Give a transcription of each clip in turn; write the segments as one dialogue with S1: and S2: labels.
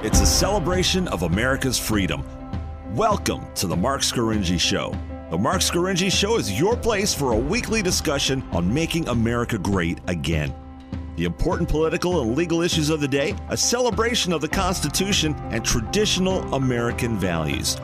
S1: It's a celebration of America's freedom. Welcome to the Marc Scaringi Show. The Marc Scaringi Show is your place for a weekly discussion on making America great again. The important political and legal issues of the day, a celebration of the Constitution, and traditional American values.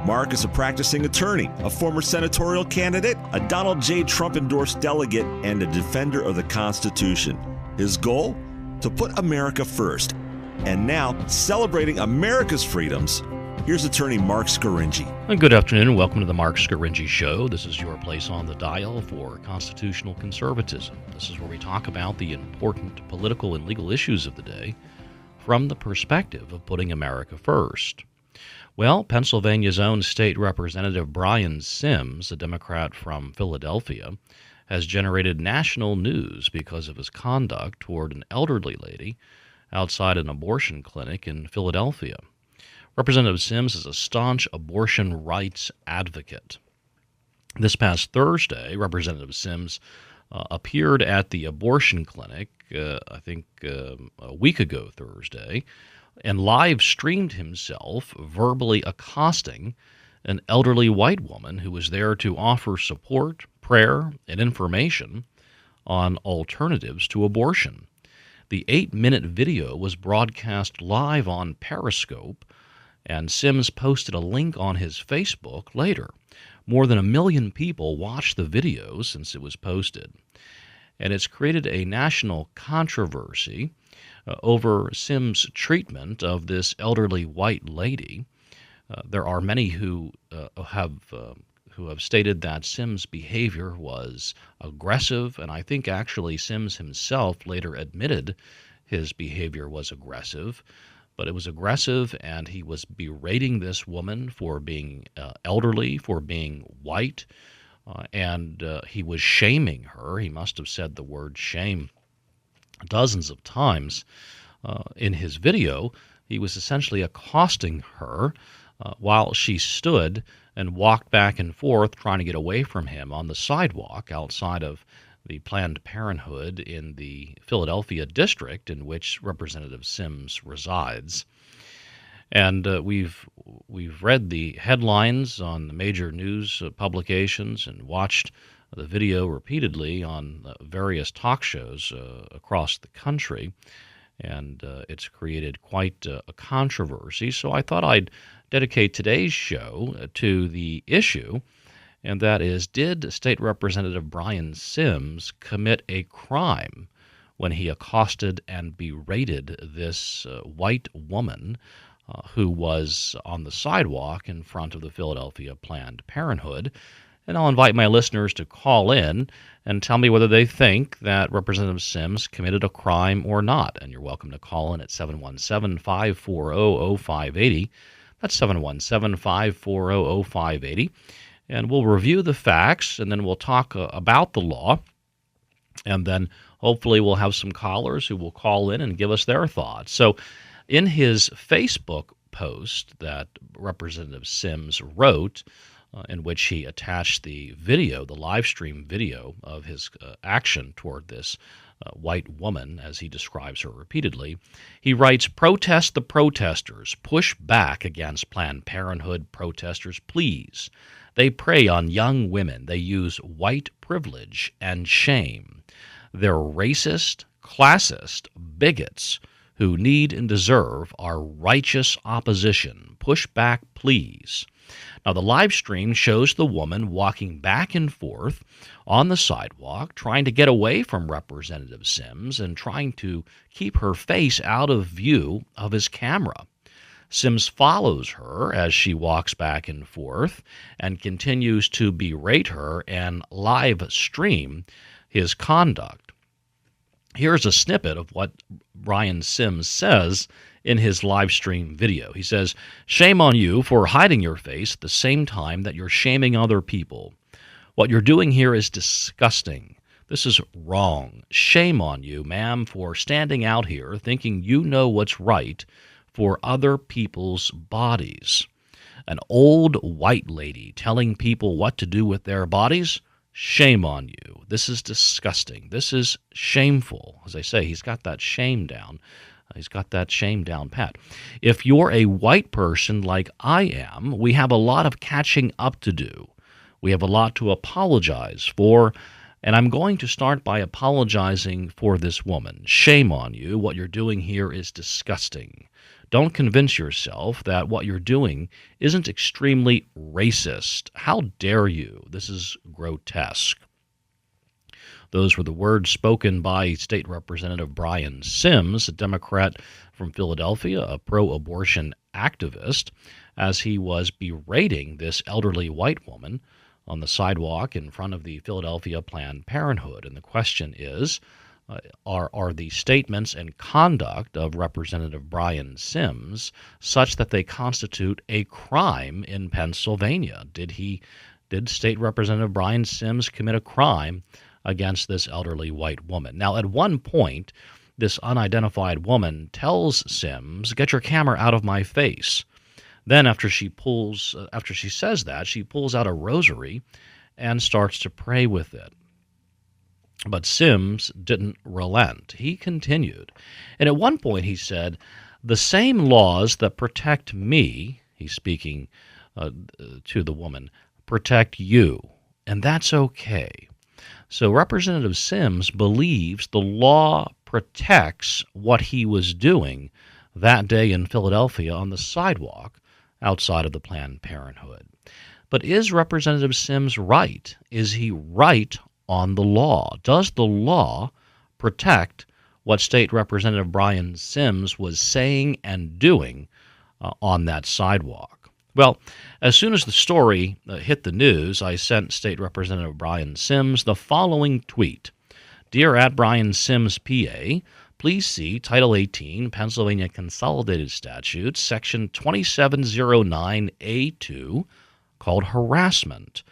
S1: Marc is a practicing attorney, a former senatorial candidate, a Donald J. Trump-endorsed delegate, and a defender of the Constitution. His goal? To put America first. And now, celebrating America's freedoms, here's attorney Marc Scaringi.
S2: Good afternoon and welcome to the Marc Scaringi Show. This is your place on the dial for constitutional conservatism. This is where we talk about the important political and legal issues of the day from the perspective of putting America first. Well, Pennsylvania's own state representative Brian Sims, a Democrat from Philadelphia, has generated national news because of his conduct toward an elderly lady outside an abortion clinic in Philadelphia. Representative Sims is a staunch abortion rights advocate. This past Thursday, Representative Sims appeared at the abortion clinic, a week ago Thursday, and live streamed himself verbally accosting an elderly white woman who was there to offer support, prayer, and information on alternatives to abortion. The 8-minute video was broadcast live on Periscope, and Sims posted a link on his Facebook later. More than 1 million people watched the video since it was posted, and it's created a national controversy over Sims' treatment of this elderly white lady. There are many who have stated that Sims' behavior was aggressive, and I think actually Sims himself later admitted his behavior was aggressive. But it was aggressive, and he was berating this woman for being elderly, for being white, and he was shaming her. He must have said the word shame dozens of times in his video. He was essentially accosting her while she stood and walked back and forth trying to get away from him on the sidewalk outside of the Planned Parenthood in the Philadelphia district in which Representative Sims resides. And we've read the headlines on the major news publications and watched the video repeatedly on various talk shows across the country, and it's created quite a controversy. So I thought I'd dedicate today's show to the issue, and that is, did State Representative Brian Sims commit a crime when he accosted and berated this white woman who was on the sidewalk in front of the Philadelphia Planned Parenthood? And I'll invite my listeners to call in and tell me whether they think that Representative Sims committed a crime or not. And you're welcome to call in at 717-540-0580. That's 717-540-0580. And we'll review the facts, and then we'll talk about the law, and then hopefully we'll have some callers who will call in and give us their thoughts. So in his Facebook post that Representative Sims wrote, in which he attached the video, the live stream video of his action toward this white woman, as he describes her repeatedly, he writes, "Protest the protesters. Push back against Planned Parenthood protesters, please. They prey on young women. They use white privilege and shame. They're racist, classist, bigots who need and deserve our righteous opposition. Push back, please." Now, the live stream shows the woman walking back and forth on the sidewalk, trying to get away from Representative Sims and trying to keep her face out of view of his camera. Sims follows her as she walks back and forth and continues to berate her and live stream his conduct. Here's a snippet of what Brian Sims says in his live stream video. He says, "Shame on you for hiding your face at the same time that you're shaming other people. What you're doing here is disgusting. This is wrong. Shame on you, ma'am, for standing out here thinking you know what's right for other people's bodies. An old white lady telling people what to do with their bodies? Shame on you. This is disgusting. This is shameful." As I say, he's got that shame down He's got that shame down pat. If you're a white person like I am, we have a lot of catching up to do. We have a lot to apologize for, and I'm going to start by apologizing for this woman. Shame on you. What you're doing here is disgusting. Don't convince yourself that what you're doing isn't extremely racist. How dare you? This is grotesque. Those were the words spoken by State Representative Brian Sims, a Democrat from Philadelphia, a pro-abortion activist, as he was berating this elderly white woman on the sidewalk in front of the Philadelphia Planned Parenthood. And the question is, are the statements and conduct of Representative Brian Sims such that they constitute a crime in Pennsylvania? Did State Representative Brian Sims commit a crime against this elderly white woman? Now, at one point, this unidentified woman tells Sims, "Get your camera out of my face." Then after she says that, she pulls out a rosary and starts to pray with it. But Sims didn't relent. He continued. And at one point he said, "The same laws that protect me," he's speaking to the woman, "protect you, and that's okay." So Representative Sims believes the law protects what he was doing that day in Philadelphia on the sidewalk outside of the Planned Parenthood. But is Representative Sims right? Is he right on the law? Does the law protect what State Representative Brian Sims was saying and doing on that sidewalk? Well, as soon as the story hit the news, I sent State Representative Brian Sims the following tweet. "Dear @Brian Sims PA, please see Title 18, Pennsylvania Consolidated Statutes, Section 2709A2, called Harassment,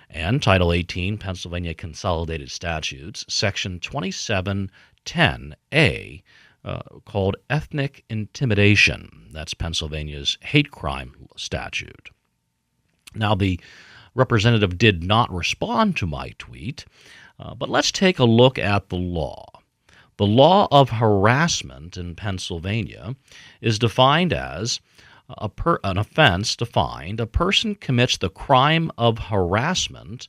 S2: and Title 18, Pennsylvania Consolidated Statutes, Section 2710A, called Ethnic Intimidation." That's Pennsylvania's hate crime statute. Now, the representative did not respond to my tweet, but let's take a look at the law. The law of harassment in Pennsylvania is defined as an offense defined: a person commits the crime of harassment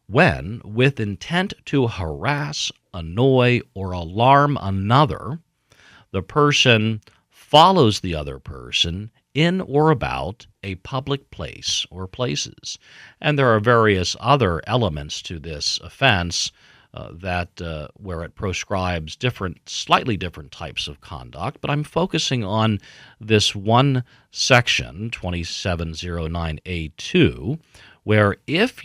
S2: when, with intent to harass, annoy, or alarm another, the person follows the other person in or about a public place or places. And there are various other elements to this offense where it proscribes slightly different types of conduct, but I'm focusing on this one section, 2709A2, where if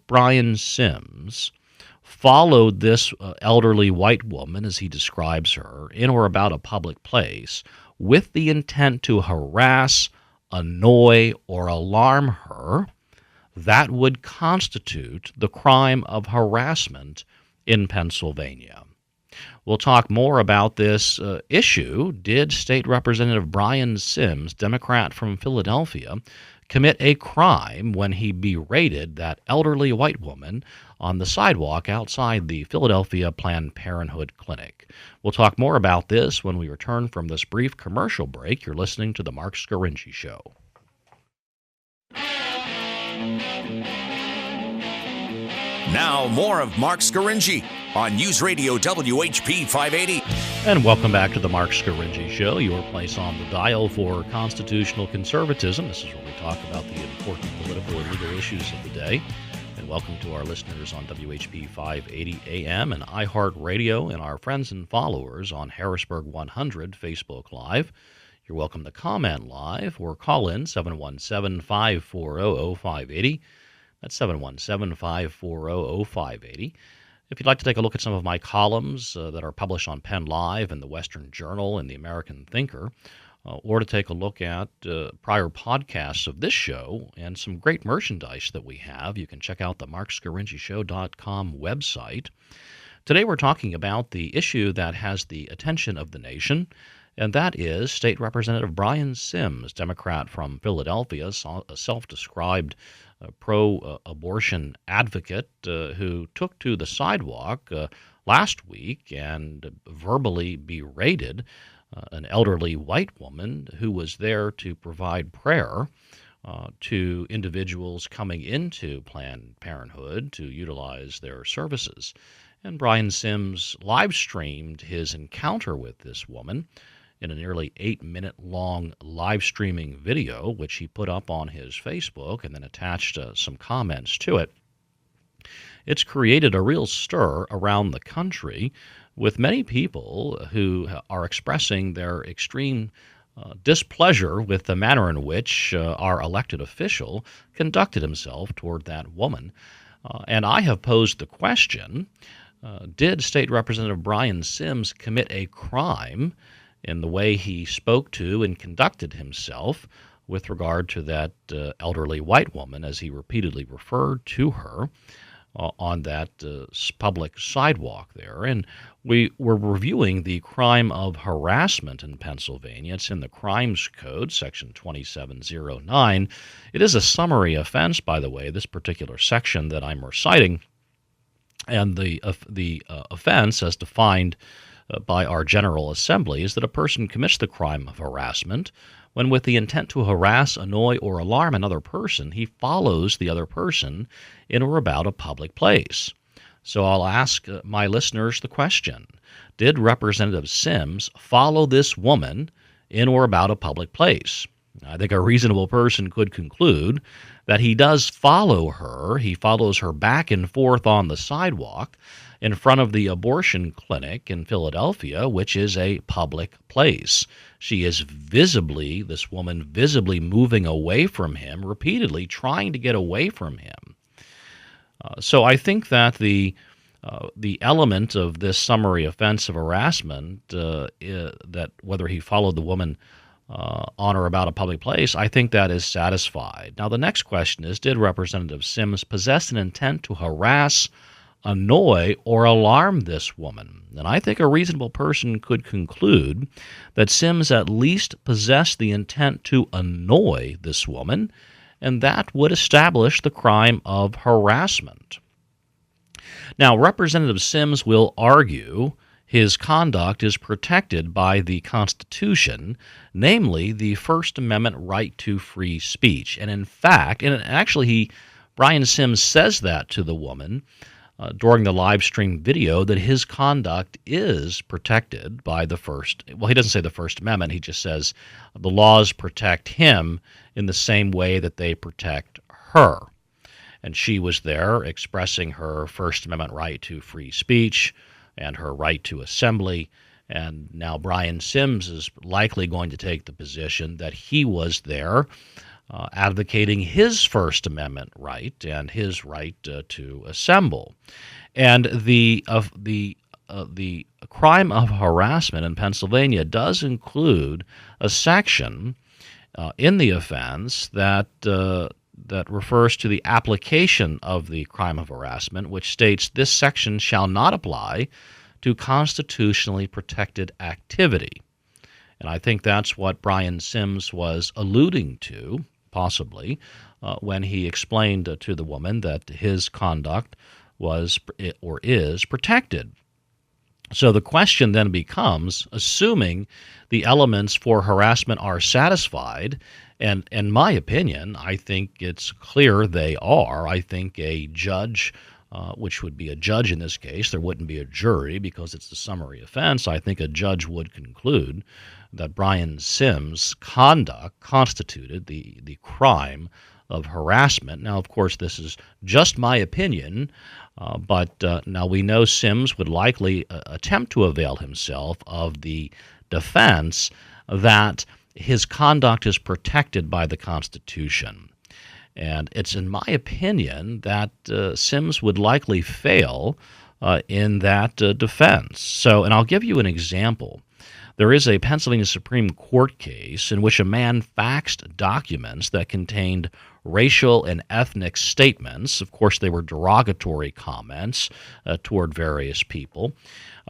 S2: Brian Sims followed this elderly white woman, as he describes her, in or about a public place with the intent to harass, annoy, or alarm her, that would constitute the crime of harassment in Pennsylvania. We'll talk more about this issue. Did State Representative Brian Sims, Democrat from Philadelphia, commit a crime when he berated that elderly white woman on the sidewalk outside the Philadelphia Planned Parenthood clinic? We'll talk more about this when we return from this brief commercial break. You're listening to The Marc Scaringi Show.
S3: Now, more of Marc Scaringi on News Radio WHP 580.
S2: And welcome back to the Marc Scaringi Show, your place on the dial for constitutional conservatism. This is where we talk about the important political and legal issues of the day. And welcome to our listeners on WHP 580 AM and iHeartRadio, and our friends and followers on Harrisburg 100 Facebook Live. You're welcome to comment live or call in 717-540-0580. That's 717-540-0580. If you'd like to take a look at some of my columns that are published on Penn Live and the Western Journal and the American Thinker, or to take a look at prior podcasts of this show and some great merchandise that we have, you can check out the marcscaringishow.com website. Today we're talking about the issue that has the attention of the nation, and that is State Representative Brian Sims, Democrat from Philadelphia, a self-described pro-abortion advocate who took to the sidewalk last week and verbally berated an elderly white woman who was there to provide prayer to individuals coming into Planned Parenthood to utilize their services. And Brian Sims live streamed his encounter with this woman in a nearly 8-minute long live streaming video, which he put up on his Facebook and then attached some comments to it. It's created a real stir around the country, with many people who are expressing their extreme displeasure with the manner in which our elected official conducted himself toward that woman. And I have posed the question, did State Representative Brian Sims commit a crime in the way he spoke to and conducted himself with regard to that elderly white woman, as he repeatedly referred to her on that public sidewalk there? And we were reviewing the crime of harassment in Pennsylvania. It's in the Crimes Code, Section 2709. It is a summary offense, by the way, this particular section that I'm reciting. And the offense, as defined by our General Assembly, is that a person commits the crime of harassment when, with the intent to harass, annoy, or alarm another person, he follows the other person in or about a public place. So I'll ask my listeners the question, did Representative Sims follow this woman in or about a public place? I think a reasonable person could conclude that he does follow her. He follows her back and forth on the sidewalk in front of the abortion clinic in Philadelphia, which is a public place. She is this woman visibly moving away from him, repeatedly trying to get away from him. So I think that the element of this summary offense of harassment, that whether he followed the woman on or about a public place, I think that is satisfied. Now, the next question is, did Representative Sims possess an intent to harass, annoy, or alarm this woman? And I think a reasonable person could conclude that Sims at least possessed the intent to annoy this woman, and that would establish the crime of harassment. Now, Representative Sims will argue his conduct is protected by the Constitution, namely the First Amendment right to free speech. And in fact, Brian Sims says that to the woman during the live stream video, that his conduct is protected by he doesn't say the First Amendment, he just says the laws protect him in the same way that they protect her. And she was there expressing her First Amendment right to free speech and her right to assembly. And now Brian Sims is likely going to take the position that he was there advocating his First Amendment right and his right to assemble. And the crime of harassment in Pennsylvania does include a section in the offense that refers to the application of the crime of harassment, which states this section shall not apply to constitutionally protected activity. And I think that's what Brian Sims was alluding to, possibly, when he explained to the woman that his conduct was or is protected. So the question then becomes, assuming the elements for harassment are satisfied, and in my opinion, I think it's clear they are. I think a judge, which would be a judge in this case, there wouldn't be a jury because it's a summary offense, I think a judge would conclude that Brian Sims' conduct constituted the crime of harassment. Now, of course, this is just my opinion, but now we know Sims would likely attempt to avail himself of the defense that his conduct is protected by the Constitution. And it's in my opinion that Sims would likely fail in that defense. So, and I'll give you an example. There is a Pennsylvania Supreme Court case in which a man faxed documents that contained racial and ethnic statements. Of course, they were derogatory comments toward various people.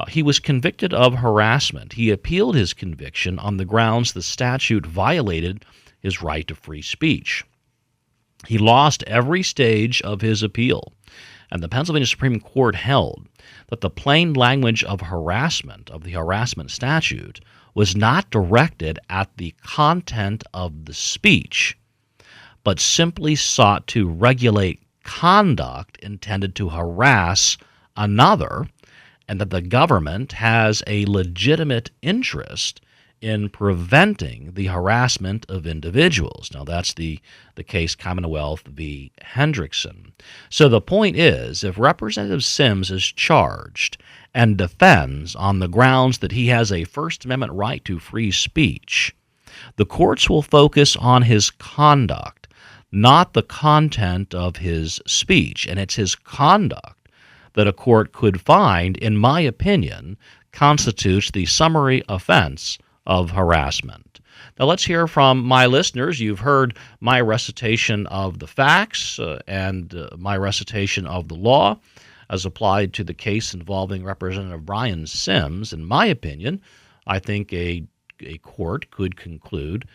S2: He was convicted of harassment. He appealed his conviction on the grounds the statute violated his right to free speech. He lost every stage of his appeal, and the Pennsylvania Supreme Court held that the plain language of harassment, of the harassment statute, was not directed at the content of the speech, but simply sought to regulate conduct intended to harass another, and that the government has a legitimate interest in preventing the harassment of individuals. Now, that's the case Commonwealth v. Hendrickson. So the point is, if Representative Sims is charged and defends on the grounds that he has a First Amendment right to free speech, the courts will focus on his conduct, not the content of his speech. And it's his conduct that a court could find, in my opinion, constitutes the summary offense of harassment. Now let's hear from my listeners. You've heard my recitation of the facts and my recitation of the law as applied to the case involving Representative Brian Sims. In my opinion, I think a court could conclude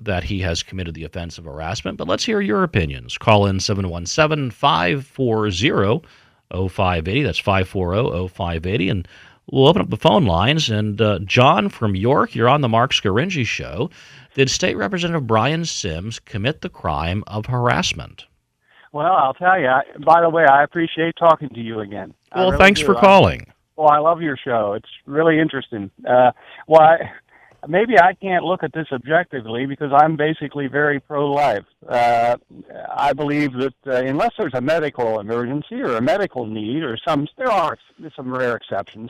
S2: that he has committed the offense of harassment. But let's hear your opinions. Call in 717-540-0580. That's 540-0580. And we'll open up the phone lines. And John from York, you're on the Marc Scaringi Show. Did State Representative Brian Sims commit the crime of harassment?
S4: Well, I'll tell you, by the way, I appreciate talking to you again.
S2: Well,
S4: really
S2: thanks for calling.
S4: I love your show. It's really interesting. Maybe I can't look at this objectively because I'm basically very pro-life. I believe that unless there's a medical emergency or a medical need or there are some rare exceptions,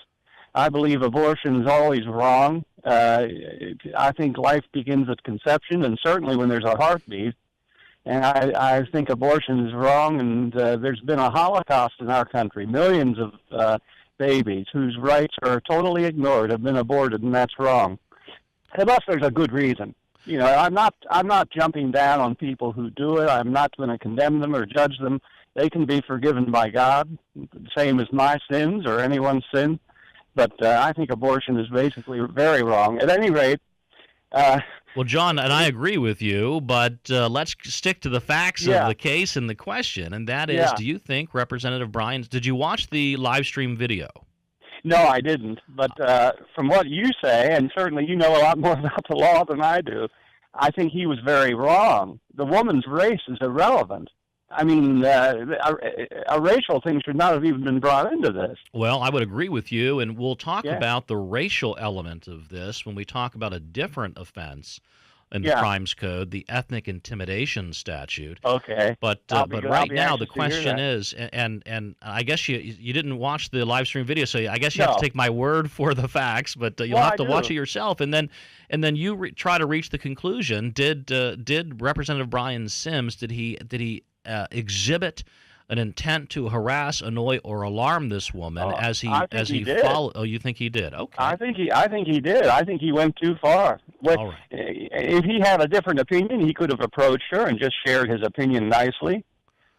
S4: I believe abortion is always wrong. I think life begins at conception, and certainly when there's a heartbeat. And I think abortion is wrong, and there's been a Holocaust in our country. Millions of babies whose rights are totally ignored have been aborted, and that's wrong. Unless there's a good reason. You know, I'm not jumping down on people who do it. I'm not going to condemn them or judge them. They can be forgiven by God, same as my sins or anyone's sin. But I think abortion is basically very wrong. At any rate,
S2: well, John, and I agree with you, but let's stick to the facts of the case and the question, and that is, do you think Representative Bryan, did you watch the live stream video?
S4: No, I didn't. But from what you say, and certainly you know a lot more about the law than I do, I think he was very wrong. The woman's race is irrelevant. I mean, a racial thing should not have even been brought into this.
S2: Well, I would agree with you, and we'll talk about the racial element of this when we talk about a different offense in the Crimes Code, the ethnic intimidation statute.
S4: Okay.
S2: But right now the question is, and I guess you didn't watch the live stream video, so I guess you have to take my word for the facts. But you'll have to watch it yourself, and then you try to reach the conclusion. Did Representative Brian Sims did he exhibit an intent to harass, annoy, or alarm this woman as he followed? Oh, you think he did? Okay.
S4: I think he did. I think he went too far.
S2: All right.
S4: If he had a different opinion, he could have approached her and just shared his opinion nicely.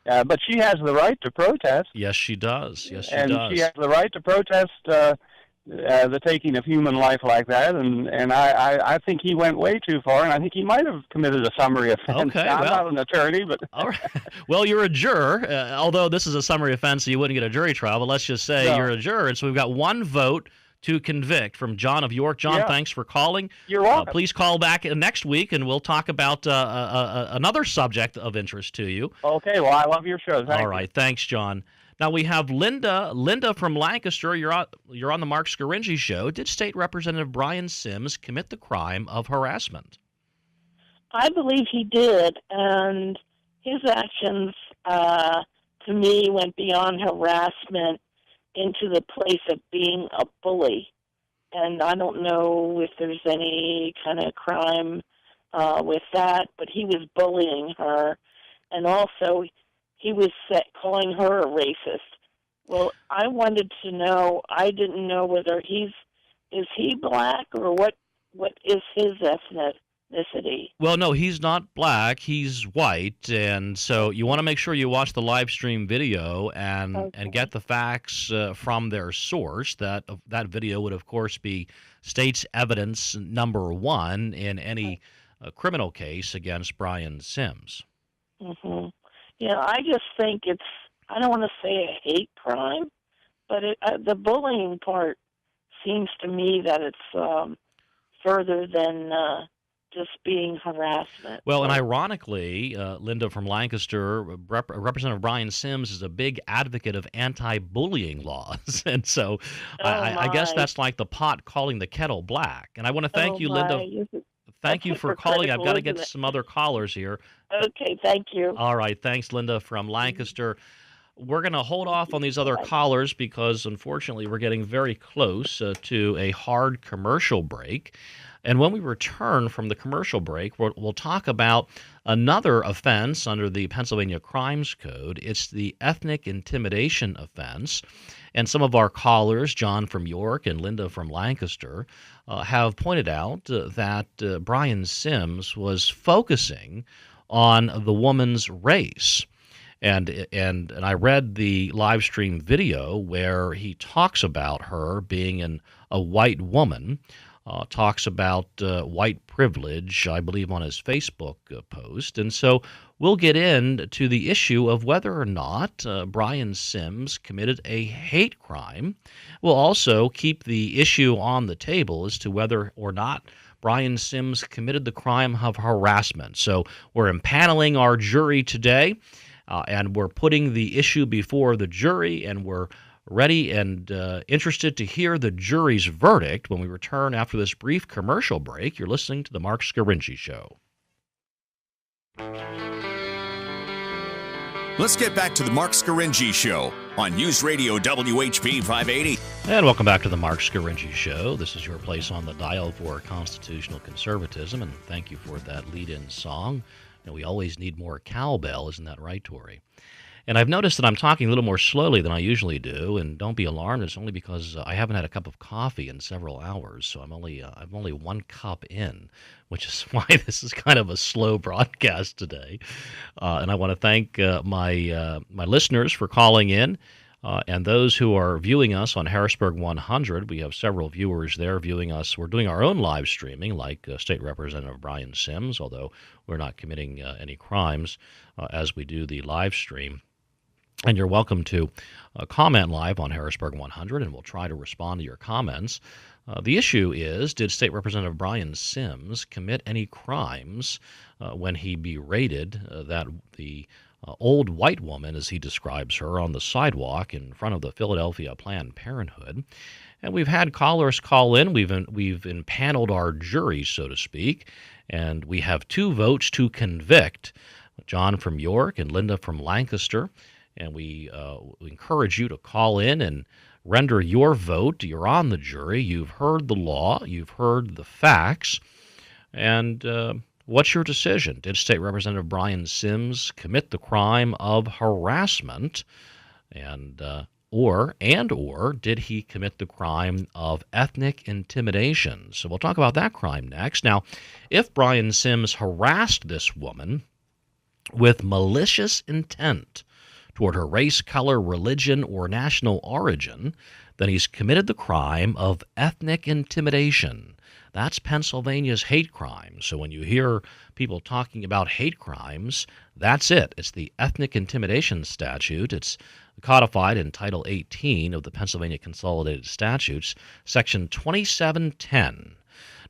S4: But she has the right to protest.
S2: Yes, she does. Yes, she
S4: does.
S2: And
S4: she has the right to protest the taking of human life like that, and I think he went way too far, and I think he might have committed a summary offense.
S2: Okay,
S4: I'm not an attorney, but
S2: all right. Well, you're a juror, although this is a summary offense, so you wouldn't get a jury trial. But let's just say you're a juror, and so we've got one vote to convict from John of York. John, thanks for calling.
S4: You're welcome.
S2: Please call back next week, and we'll talk about another subject of interest to you.
S4: Okay. Well, I love your show.
S2: All right. Thanks, John. Now we have Linda. Linda from Lancaster, you're on the Marc Scaringi Show. Did State Representative Brian Sims commit the crime of harassment?
S5: I believe he did, and his actions, to me, went beyond harassment into the place of being a bully. And I don't know if there's any kind of crime with that, but he was bullying her, and also he was calling her a racist. Well, I wanted to know, I didn't know whether is he black or what is his ethnicity?
S2: Well, no, he's not black, he's white, and so you want to make sure you watch the live stream video and get the facts from their source. That video would, of course, be state's evidence number one in any criminal case against Brian Sims.
S5: Mm-hmm. Yeah, I just think I don't want to say a hate crime, but the bullying part seems to me that it's further than just being harassment.
S2: Well, and ironically, Linda from Lancaster, Representative Brian Sims is a big advocate of anti-bullying laws. And so I guess that's like the pot calling the kettle black. And I want to thank you, Linda. Thank you for calling. I've got to get some other callers here.
S5: Okay, thank you.
S2: All right, thanks, Linda from Lancaster. We're going to hold off on these other callers because, unfortunately, we're getting very close to a hard commercial break. And when we return from the commercial break, we'll talk about another offense under the Pennsylvania Crimes Code. It's the ethnic intimidation offense. And some of our callers, John from York and Linda from Lancaster, have pointed out that Brian Sims was focusing on the woman's race. And I read the live stream video where he talks about her being a white woman, talks about white privilege, I believe, on his Facebook post. And so we'll get into the issue of whether or not Brian Sims committed a hate crime. We'll also keep the issue on the table as to whether or not Brian Sims committed the crime of harassment. So we're impaneling our jury today, and we're putting the issue before the jury, and we're ready and interested to hear the jury's verdict when we return after this brief commercial break. You're listening to The Marc Scaringi Show.
S3: Let's get back to The Marc Scaringi Show on News Radio WHP 580.
S2: And welcome back to The Marc Scaringi Show. This is your place on the dial for constitutional conservatism, and thank you for that lead-in song. You know, we always need more cowbell, isn't that right, Tori? And I've noticed that I'm talking a little more slowly than I usually do, and don't be alarmed. It's only because I haven't had a cup of coffee in several hours, so I'm only one cup in, which is why this is kind of a slow broadcast today. And I want to thank my listeners for calling in, and those who are viewing us on Harrisburg 100. We have several viewers there viewing us. We're doing our own live streaming, like State Representative Brian Sims, although we're not committing any crimes as we do the live stream. And you're welcome to comment live on Harrisburg 100, and we'll try to respond to your comments. The issue is, did State Representative Brian Sims commit any crimes when he berated the old white woman, as he describes her, on the sidewalk in front of the Philadelphia Planned Parenthood? And we've had callers call in. We've impaneled our jury, so to speak, and we have 2 votes to convict, John from York and Linda from Lancaster. And we encourage you to call in and render your vote. You're on the jury. You've heard the law. You've heard the facts. And what's your decision? Did State Representative Brian Sims commit the crime of harassment, or did he commit the crime of ethnic intimidation? So we'll talk about that crime next. Now, if Brian Sims harassed this woman with malicious intent toward her race, color, religion, or national origin, then he's committed the crime of ethnic intimidation. That's Pennsylvania's hate crime. So when you hear people talking about hate crimes, that's it. It's the ethnic intimidation statute. It's codified in Title 18 of the Pennsylvania Consolidated Statutes, Section 2710.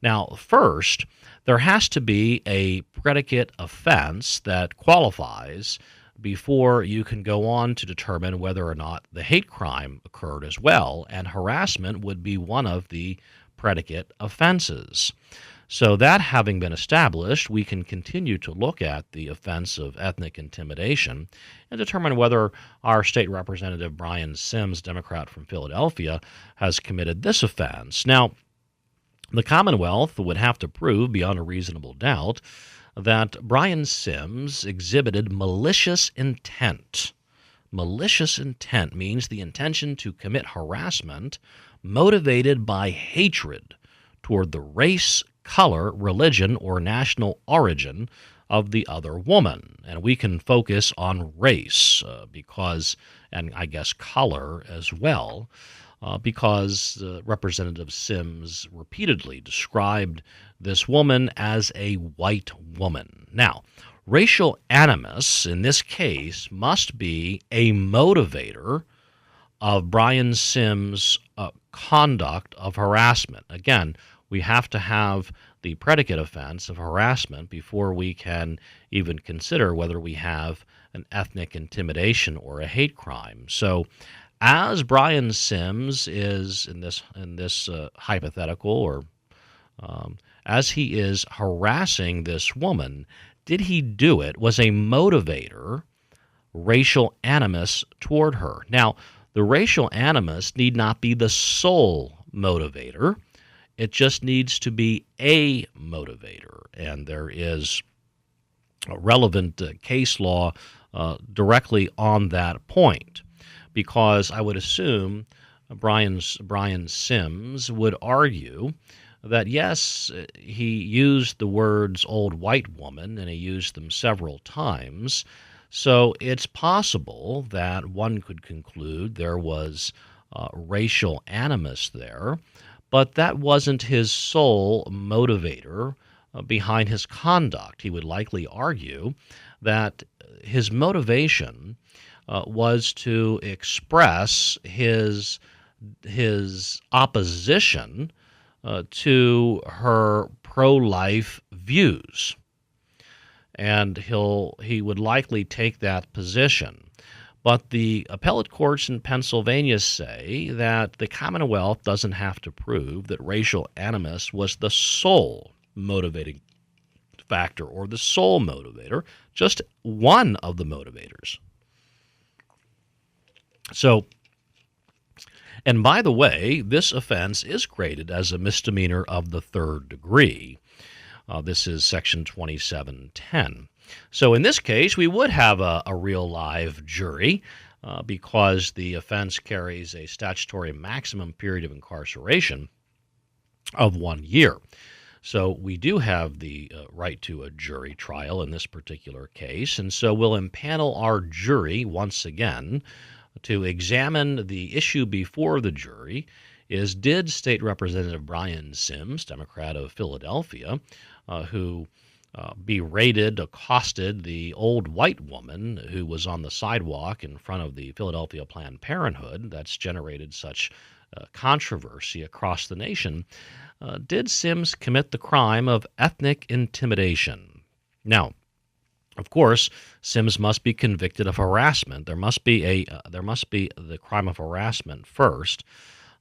S2: Now, first, there has to be a predicate offense that qualifies before you can go on to determine whether or not the hate crime occurred as well, and harassment would be one of the predicate offenses. So that having been established, we can continue to look at the offense of ethnic intimidation and determine whether our State Representative Brian Sims, Democrat from Philadelphia, has committed this offense. Now, the Commonwealth would have to prove beyond a reasonable doubt that Brian Sims exhibited malicious intent. Malicious intent means the intention to commit harassment motivated by hatred toward the race, color, religion, or national origin of the other woman. And we can focus on race and I guess color as well, because Representative Sims repeatedly described this woman as a white woman. Now, racial animus in this case must be a motivator of Brian Sims' conduct of harassment. Again, we have to have the predicate offense of harassment before we can even consider whether we have an ethnic intimidation or a hate crime. So, as Brian Sims is in this hypothetical, or as he is harassing this woman, did he do it? Was a motivator racial animus toward her? Now, the racial animus need not be the sole motivator. It just needs to be a motivator, and there is a relevant case law directly on that point, because I would assume Brian Sims would argue that, yes, he used the words old white woman, and he used them several times, so it's possible that one could conclude there was racial animus there, but that wasn't his sole motivator behind his conduct. He would likely argue that his motivation was to express his opposition to her pro-life views, and he would likely take that position. But the appellate courts in Pennsylvania say that the Commonwealth doesn't have to prove that racial animus was the sole motivating factor or the sole motivator, just one of the motivators. So, and by the way, this offense is graded as a misdemeanor of the third degree. This is Section 2710. So in this case, we would have a real live jury because the offense carries a statutory maximum period of incarceration of 1 year. So we do have the right to a jury trial in this particular case, and so we'll impanel our jury once again to examine the issue before the jury is, did State Representative Brian Sims, Democrat of Philadelphia, who berated, accosted the old white woman who was on the sidewalk in front of the Philadelphia Planned Parenthood that's generated such controversy across the nation, did Sims commit the crime of ethnic intimidation? Now, of course, Sims must be convicted of harassment. There must be the crime of harassment first.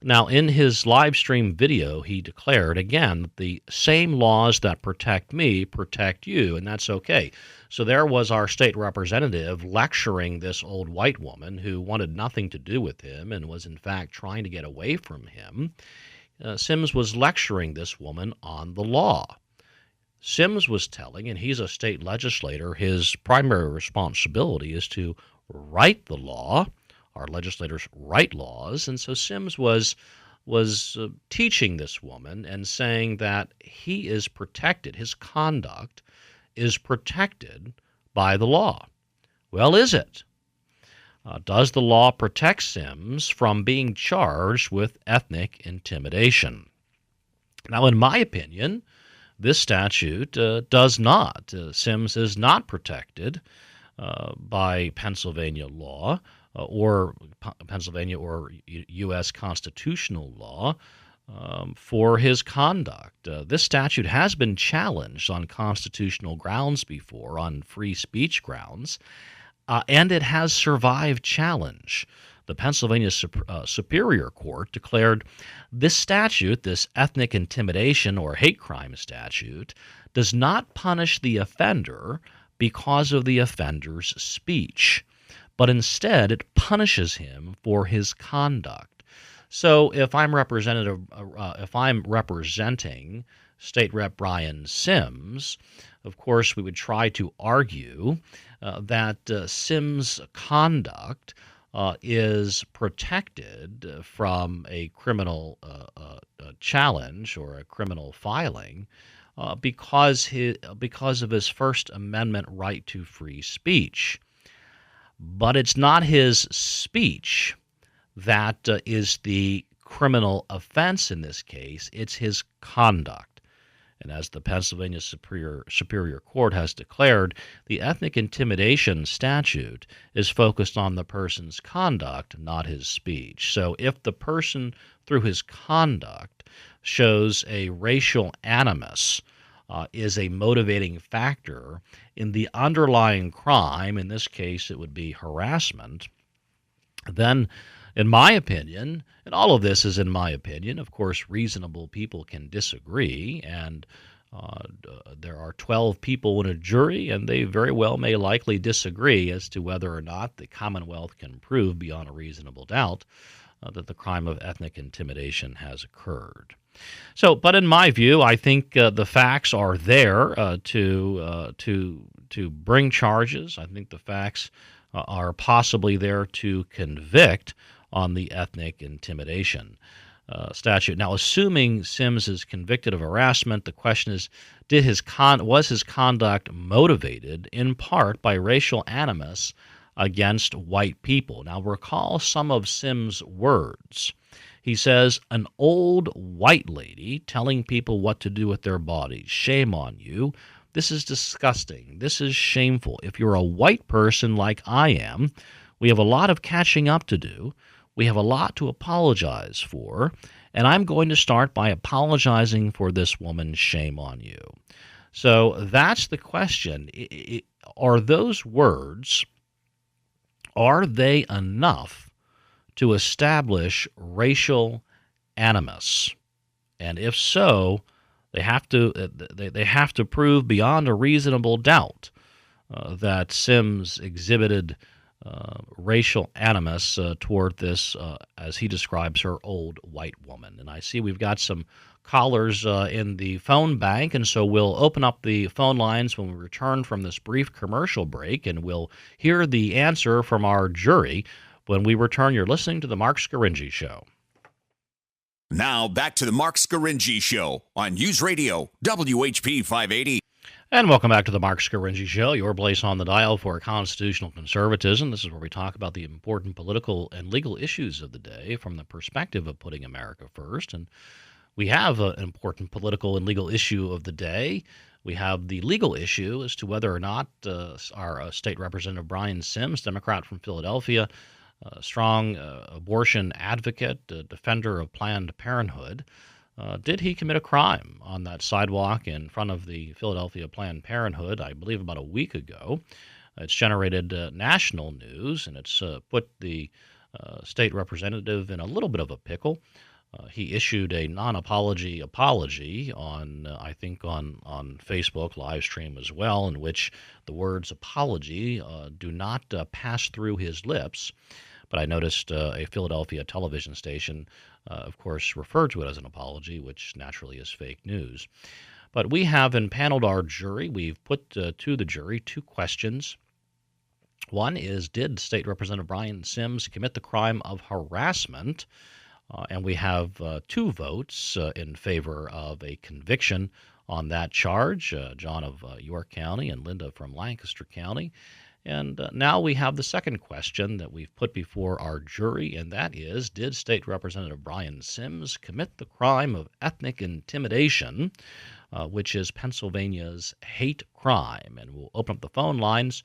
S2: Now, in his live stream video, he declared, again, that the same laws that protect me protect you, and that's okay. So there was our state representative lecturing this old white woman who wanted nothing to do with him and was, in fact, trying to get away from him. Sims was lecturing this woman on the law. Sims was telling, and he's a state legislator, his primary responsibility is to write the law. Our legislators write laws, and so Sims was teaching this woman and saying that he is protected, his conduct is protected by the law. Well, is it? Does the law protect Sims from being charged with ethnic intimidation? Now, in my opinion, this statute does not. Sims is not protected by Pennsylvania law or Pennsylvania or U.S. constitutional law for his conduct. This statute has been challenged on constitutional grounds before, on free speech grounds, and it has survived challenge. The Pennsylvania Superior Court declared this statute, this ethnic intimidation or hate crime statute, does not punish the offender because of the offender's speech, but instead it punishes him for his conduct. So if I'm representing State Rep Brian Sims, of course we would try to argue that Sims' conduct is protected from a criminal challenge or a criminal filing because of his First Amendment right to free speech. But it's not his speech that is the criminal offense in this case. It's his conduct. And as the Pennsylvania Superior Court has declared, the ethnic intimidation statute is focused on the person's conduct, not his speech. So if the person, through his conduct, shows a racial animus, is a motivating factor in the underlying crime, in this case it would be harassment, then in my opinion, and all of this is in my opinion, of course reasonable people can disagree, and there are 12 people in a jury, and they very well may likely disagree as to whether or not the Commonwealth can prove beyond a reasonable doubt that the crime of ethnic intimidation has occurred. So, but in my view, I think the facts are there to bring charges. I think the facts are possibly there to convict on the ethnic intimidation statute. Now, assuming Sims is convicted of harassment, the question is, was his conduct motivated in part by racial animus against white people? Now, recall some of Sims' words. He says, an old white lady telling people what to do with their bodies. Shame on you. This is disgusting. This is shameful. If you're a white person like I am, we have a lot of catching up to do. We have a lot to apologize for. And I'm going to start by apologizing for this woman. Shame on you. So that's the question. Are those words, are they enough to establish racial animus? And if so, they have to prove beyond a reasonable doubt that Sims exhibited racial animus toward this, as he describes her, old white woman. And I see we've got some callers in the phone bank, and so we'll open up the phone lines when we return from this brief commercial break, and we'll hear the answer from our jury. When we return, you're listening to The Marc Scaringi Show.
S3: Now back to The Marc Scaringi Show on News Radio WHP 580.
S2: And welcome back to The Marc Scaringi Show, your place on the dial for constitutional conservatism. This is where we talk about the important political and legal issues of the day from the perspective of putting America first. And we have an important political and legal issue of the day. We have the legal issue as to whether or not our State Representative Brian Sims, Democrat from Philadelphia, a strong abortion advocate, defender of Planned Parenthood, did he commit a crime on that sidewalk in front of the Philadelphia Planned Parenthood, I believe about a week ago? It's generated national news, and it's put the state representative in a little bit of a pickle. He issued a non-apology apology on, I think, on Facebook live stream as well, in which the words apology do not pass through his lips. But I noticed a Philadelphia television station, of course, referred to it as an apology, which naturally is fake news. But we have impaneled our jury. We've put to the jury two questions. One is, did State Representative Brian Sims commit the crime of harassment? And we have two votes in favor of a conviction on that charge, John of York County and Linda from Lancaster County. And now we have the second question that we've put before our jury, and that is, did State Representative Brian Sims commit the crime of ethnic intimidation, which is Pennsylvania's hate crime? And we'll open up the phone lines.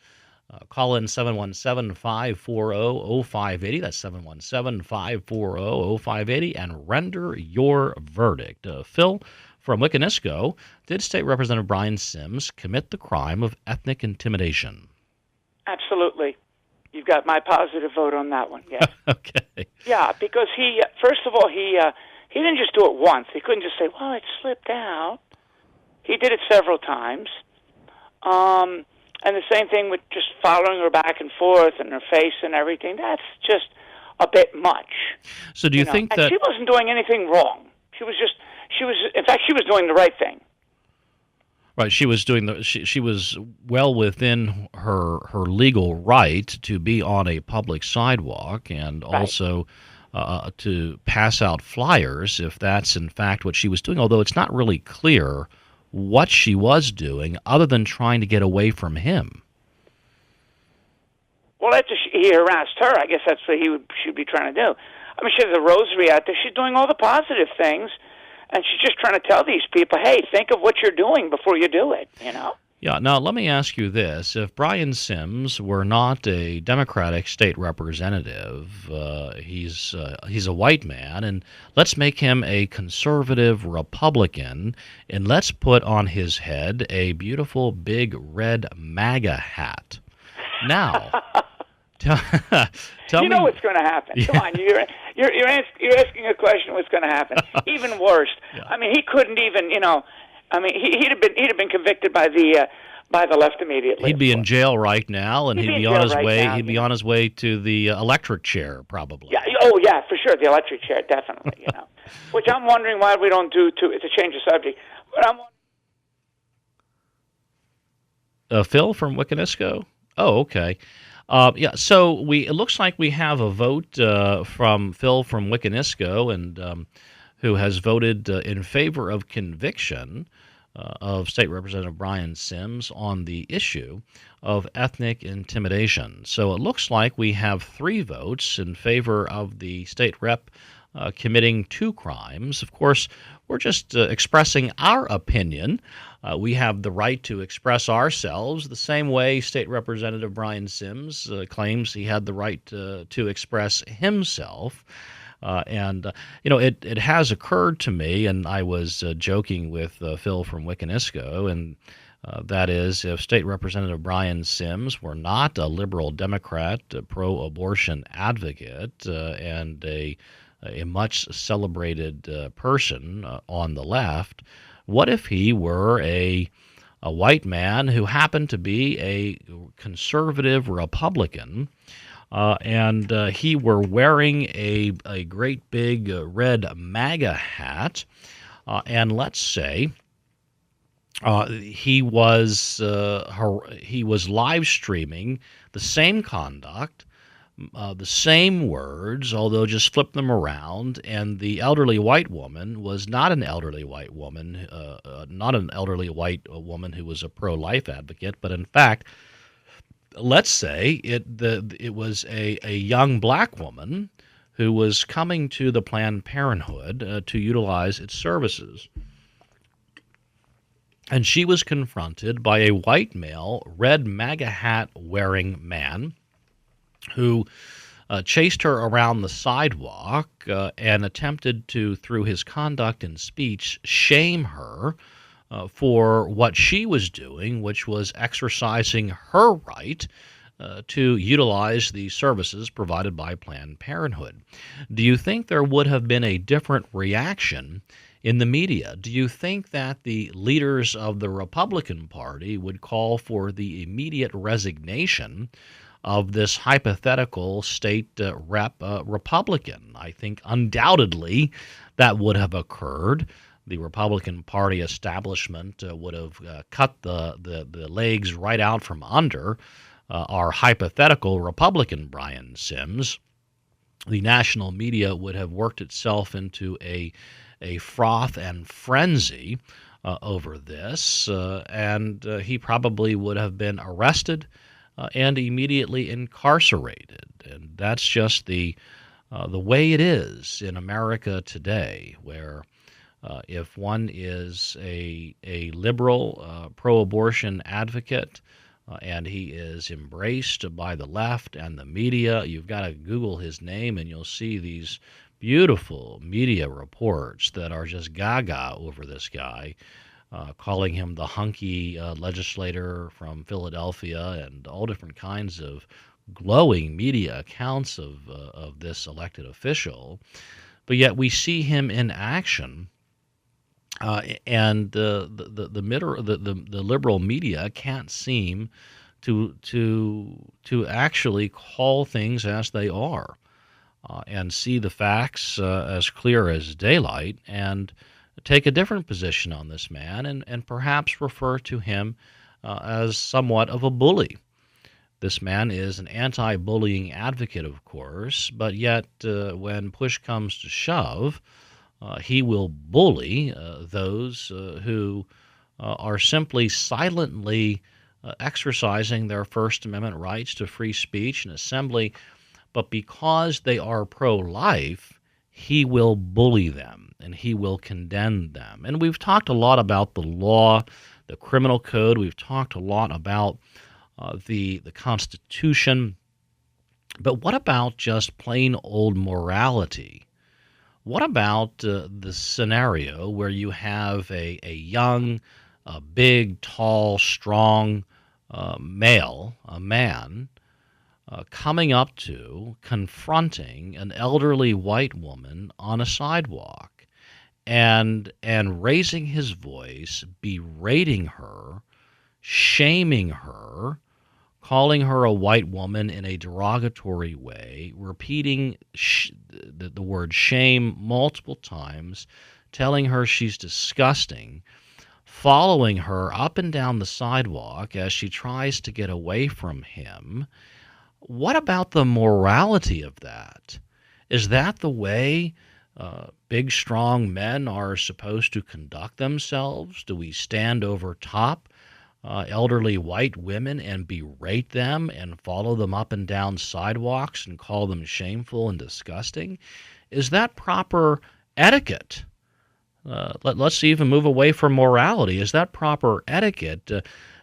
S2: Call in 717-540-0580. That's 717-540-0580, and render your verdict. Phil from Wiccanisco, did State Representative Brian Sims commit the crime of ethnic intimidation?
S6: Absolutely. You've got my positive vote on that one, yes.
S2: Okay.
S6: Yeah, because he, first of all, he didn't just do it once. He couldn't just say, well, it slipped out. He did it several times. And the same thing with just following her back and forth and her face and everything. That's just a bit much.
S2: So do you think that...
S6: And she wasn't doing anything wrong. In fact, she was doing the right thing.
S2: Right, she was doing she was well within her legal right to be on a public sidewalk, and also to pass out flyers if that's in fact what she was doing, although it's not really clear what she was doing other than trying to get away from him.
S6: Well, after he harassed her, I guess that's what should be trying to do. I mean, she has a rosary out there. She's doing all the positive things, and she's just trying to tell these people, hey, think of what you're doing before you do it, you know?
S2: Yeah, now let me ask you this. If Brian Sims were not a Democratic state representative, he's a white man, and let's make him a conservative Republican, and let's put on his head a beautiful big red MAGA hat. Now, tell
S6: you
S2: me...
S6: know what's going to happen.
S2: Yeah.
S6: Come on, you're asking a question what's going to happen. Even worse.
S2: Yeah.
S6: I mean, he couldn't even, you know, I mean, he'd have been convicted by the left immediately.
S2: He'd be in jail right now, and he'd be on his way. He'd be on his way to the electric chair, probably.
S6: Yeah. Oh, yeah, for sure. The electric chair, definitely. You know, which I'm wondering why we don't do to change the subject. But I'm
S2: Phil from Wiccanisco. Oh, okay. Yeah. So it looks like we have a vote from Phil from Wiccanisco, and who has voted in favor of conviction of State Representative Brian Sims on the issue of ethnic intimidation. So it looks like we have 3 votes in favor of the state rep committing 2 crimes. Of course, we're just expressing our opinion. We have the right to express ourselves the same way State Representative Brian Sims claims he had the right to express himself. You know, it has occurred to me, and I was joking with Phil from Wiccanisco, and that is, if State Representative Brian Sims were not a liberal Democrat, a pro-abortion advocate, and a much celebrated person on the left, what if he were a white man who happened to be a conservative Republican? And he were wearing a great big red MAGA hat, and let's say he was live streaming the same conduct, the same words, although just flipped them around, and the elderly white woman was not an elderly white woman, who was a pro-life advocate, but in fact, let's say it was a young black woman who was coming to the Planned Parenthood to utilize its services. And she was confronted by a white male, red MAGA hat wearing man who chased her around the sidewalk and attempted to, through his conduct and speech, shame her for what she was doing, which was exercising her right to utilize the services provided by Planned Parenthood. Do you think there would have been a different reaction in the media? Do you think that the leaders of the Republican Party would call for the immediate resignation of this hypothetical state rep Republican? I think undoubtedly that would have occurred. The Republican Party establishment would have cut the legs right out from under our hypothetical Republican Brian Sims. The national media would have worked itself into a froth and frenzy over this, and he probably would have been arrested and immediately incarcerated. And that's just the way it is in America today, where if one is a liberal pro-abortion advocate and he is embraced by the left and the media, you've got to Google his name and you'll see these beautiful media reports that are just gaga over this guy, calling him the hunky legislator from Philadelphia, and all different kinds of glowing media accounts of this elected official. But yet we see him in action. And the liberal media can't seem to actually call things as they are, and see the facts as clear as daylight, and take a different position on this man, and perhaps refer to him as somewhat of a bully. This man is an anti-bullying advocate, of course, but yet when push comes to shove, he will bully those who are simply silently exercising their First Amendment rights to free speech and assembly, but because they are pro-life, he will bully them and he will condemn them. And we've talked a lot about the law, the criminal code. We've talked a lot about the Constitution. But what about just plain old morality? What about the scenario where you have a young, big, tall, strong male, a man, coming up to, confronting an elderly white woman on a sidewalk and raising his voice, berating her, shaming her, calling her a white woman in a derogatory way, repeating the word shame multiple times, telling her she's disgusting, following her up and down the sidewalk as she tries to get away from him. What about the morality of that? Is that the way big, strong men are supposed to conduct themselves? Do we stand over top elderly white women and berate them and follow them up and down sidewalks and call them shameful and disgusting? Is that proper etiquette? Let's even move away from morality. Is that proper etiquette?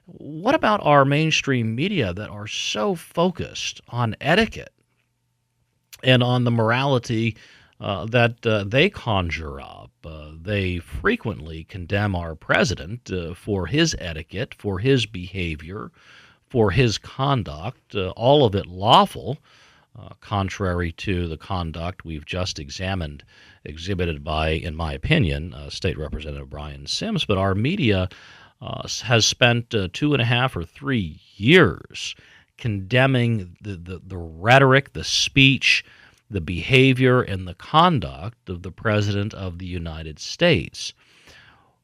S2: What about our mainstream media that are so focused on etiquette and on the morality that they conjure up? They frequently condemn our president for his etiquette, for his behavior, for his conduct, all of it lawful, contrary to the conduct we've just exhibited by, in my opinion, State Representative Brian Sims. But our media has spent 2.5 or 3 years condemning the rhetoric, the speech, the behavior, and the conduct of the President of the United States.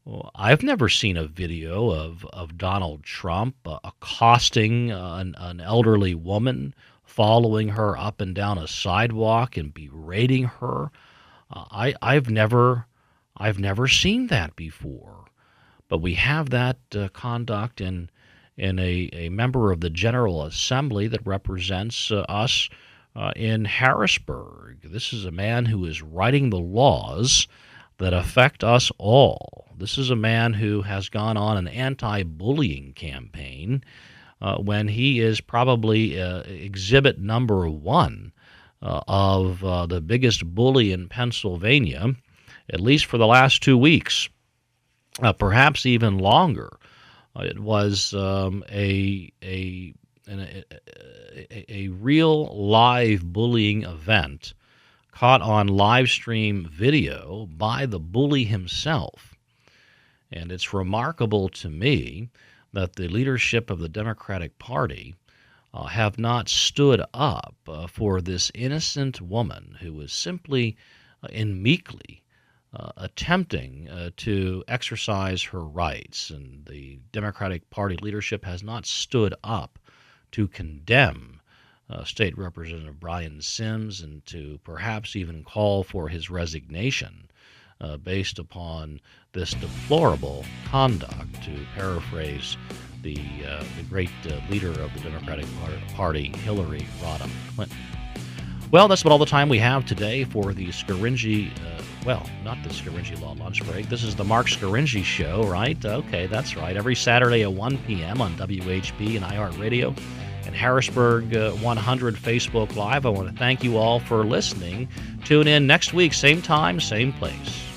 S2: Well, I've never seen a video of Donald Trump accosting an elderly woman, following her up and down a sidewalk and berating her. I've never seen that before. But we have that conduct in a member of the General Assembly that represents us in Harrisburg. This is a man who is writing the laws that affect us all. This is a man who has gone on an anti-bullying campaign when he is probably exhibit number one of the biggest bully in Pennsylvania, at least for the last 2 weeks. Perhaps even longer. It was a real live bullying event caught on live stream video by the bully himself. And it's remarkable to me that the leadership of the Democratic Party have not stood up for this innocent woman who was simply and meekly attempting to exercise her rights. And the Democratic Party leadership has not stood up to condemn State Representative Brian Sims and to perhaps even call for his resignation based upon this deplorable conduct, to paraphrase the great leader of the Democratic Party, Hillary Rodham Clinton. Well, that's about all the time we have today for the Scaringi, not the Scaringi Law Lunch Break. This is the Marc Scaringi Show, right? Okay, that's right. Every Saturday at 1 p.m. on WHB and iHeartRadio and Harrisburg 100 Facebook Live. I want to thank you all for listening. Tune in next week, same time, same place.